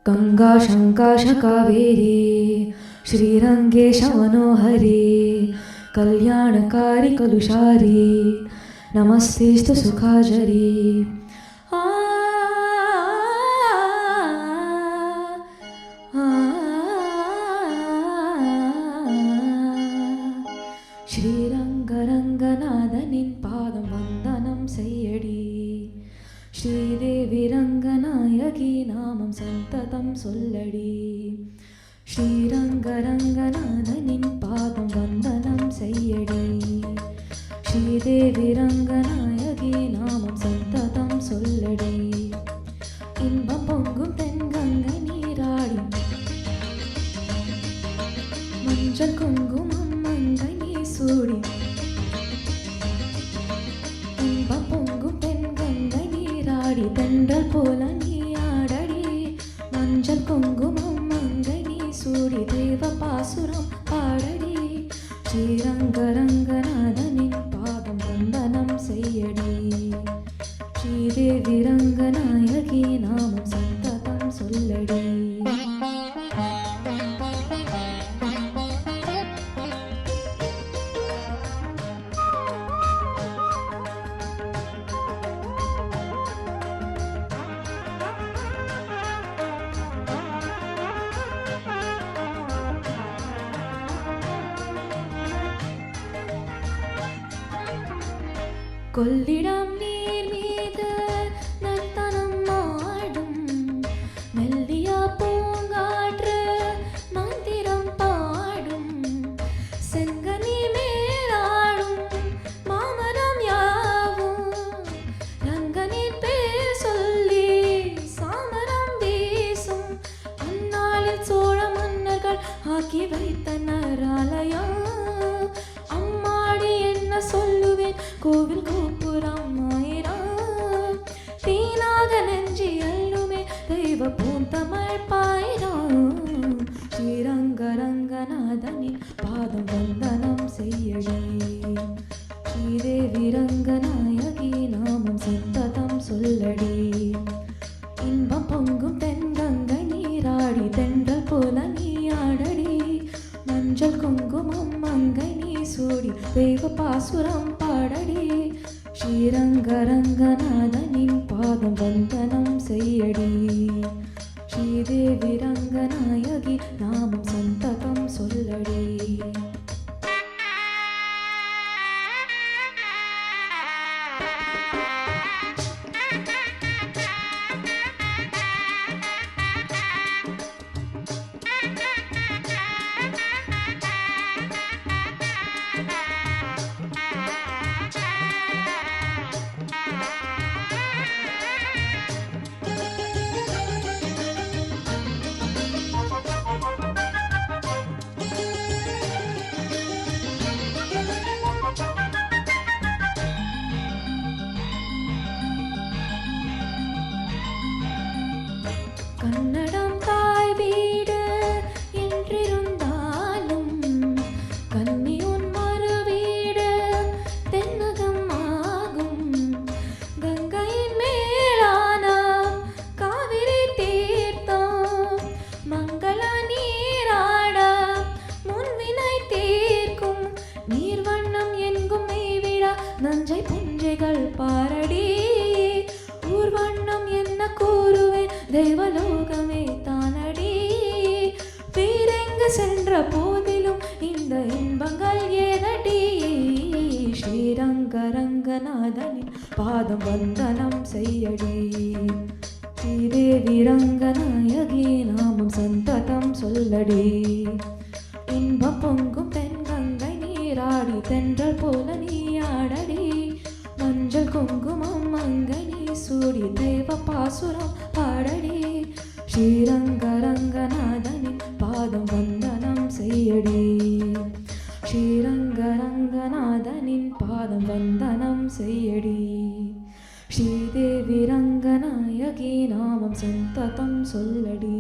गंगा शंकाश कावेरी श्रीरंगेश मनोहरी कल्याणकारी कलुषारी नमस्तेस्तु सुखाजरी श्रीरंगरंगनाथनिन पादम वंदनम सेयडी श्रीदेवी रंगनायकी नामम संततम सोल्लडी श्रीरंगरंगनाथनिन पादम वंदनम सेयडी श्रीदेवी रंगनायकी नामम संततम सोल्लडी इன்பம் பொங்கும் தென்கங்கை நீராடி மஞ்சள் குங்குமம் மங்கை நீ சூடி இன்பம் பொங்கும் தென்கங்கை நீராடி தென்றல் போல நீ ஆடடி மஞ்சள் குங்குமம் மங்கை நீ சூடி தேவ பாசுரம் பாடடி ஸ்ரீரங்கரங்கநாதனின் பாதம் வந்தனம் செய்யடி ஸ்ரீதேவி ரங்கநாயகி நாமம் சந்ததம் சொல்லடி கொள்ளிடம் நீர் மீது நர்த்தனம் ஆடும் மெல்லிய பூங்காற்று மந்திரம் பாடும் செங்கனி மேலாடும் மாமரம் யாவும் ரங்கனின் பேர் சொல்லி சாமரம் வீசும் அந்நாளில் சோழ மன்னர்கள் ஆக்கி வைத்த நராலயம் அம்மாடி என்ன சொல்லுவேன் கோவில் கோபுரம் ஆயிரம் தீனாக நெஞ்சி அள்ளுமே தெய்வ பூந்தமிழ் பாயிரம் ஸ்ரீரங்கரங்கநாதனின் பாதம் வந்தனம் செய்யடி ஸ்ரீதேவி ரங்கநாயகி நாமம் சந்ததம் சொல்லடி இன்பம் பொங்கும் தென்கங்கை நீராடி தென்றல் போல நீ ஆடடி மஞ்சள் குங்குமம் மங்கை நீ சூடி தெய்வ பாசுரம் பாடடி ஸ்ரீரங்கரங்கநாதனின் பாதம் வந்தனம் செய்யடி ஸ்ரீதேவி ரங்கநாயகி நாமம் சந்ததம் சொல்லடி கன்னடம் தாய் வீடு என்றிருந்தாலும் கன்னி உன் மறு வீடு தென்னகம் ஆகும் கங்கையின் மேலான காவிரி தீர்த்தம் மங்கள நீராட முன்வினை தீர்க்கும் நீர்வண்ணம் எங்கும் மெய்விழா நஞ்சை புஞ்சைகள் பாரடி ஊர்வண்ணம் என்ன கூறுவேன் தேவலோகமே தானடி வேறெங்கு சென்ற போதிலும் இந்த இன்பங்கள் ஏதடி ஸ்ரீரங்கரங்கநாதனின் பாதம் வந்தனம் செய்யடி ஸ்ரீதேவி ரங்கநாயகி நாமம் சந்ததம் சொல்லடி இன்பம் பொங்கும் தென்கங்கை நீராடி தென்றல் போல நீ ஆடடி மஞ்சள் குங்குமம் மங்கை நீ சூடி தேவ பாசுரம் பாடடி ஸ்ரீரங்கரங்கநாதனின் பாதம் வந்தனம் செய்யடி ஸ்ரீரங்கரங்கநாதனின் பாதம் வந்தனம் செய்யடி ஸ்ரீதேவி ரங்கநாயகி நாமம் சந்ததம் சொல்லடி